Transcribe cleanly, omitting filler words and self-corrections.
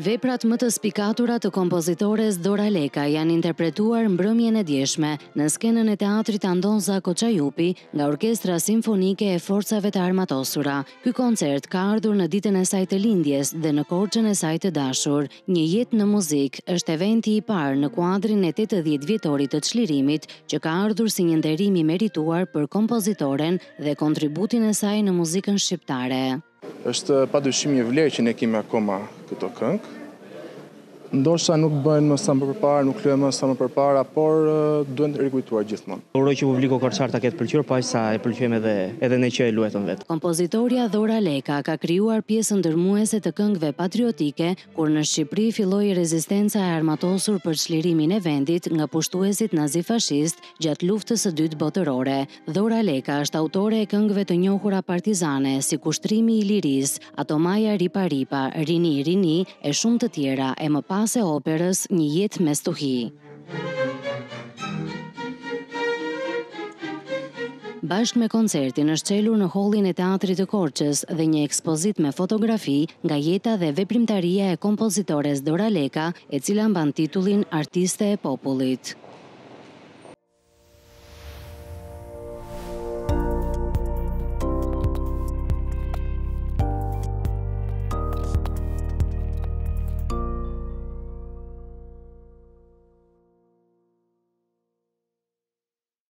Veprat më të spikatura të kompozitores Dora Leka janë interpretuar mbrëmjen e djeshme në skenën e teatrit Andonza Koçajupi nga Orkestra Simfonike e Forcave të Armatosura. Ky koncert ka ardhur në ditën e saj të lindjes dhe në Korçën e saj të dashur. Një jetë në muzikë është eventi i parë në kuadrin e 80 vjetorit të çlirimit, që ka ardhur si një nderim i merituar për kompozitoren dhe kontributin e saj në muzikën shqiptare. Është padyshim një vlerë që ne kemi akoma këto këngë. Ndoshta nuk bëhen më sa më përpara, nuk luhen më sa më përpara, por duhen rikujtuar gjithmonë. Uroj që publiku korçar ta ketë pëlqyer, pa sa e pëlqejmë edhe ne që e luajtëm vetë. Kompozitorja Dora Leka ka krijuar pjesën ndërmuese të këngëve patriotike kur në Shqipëri filloi rezistenca e armatosur për çlirimin e vendit nga pushtuesit nazifashist gjatë luftës së dytë botërore. Dora Leka është autore e këngëve të njohura partizane si Kushtrimi i Lirisë, Ato Maja Ripa Ripa, Rini Rini e shumë të tjera, e më pas e operës Një jetë me stuhi. Bashkë me koncertin është çelur në hollin e teatrit të Korçës dhe një ekspozit me fotografi nga jeta dhe veprimtaria e kompozitores Dora Leka, e cila mban titullin Artiste e popullit.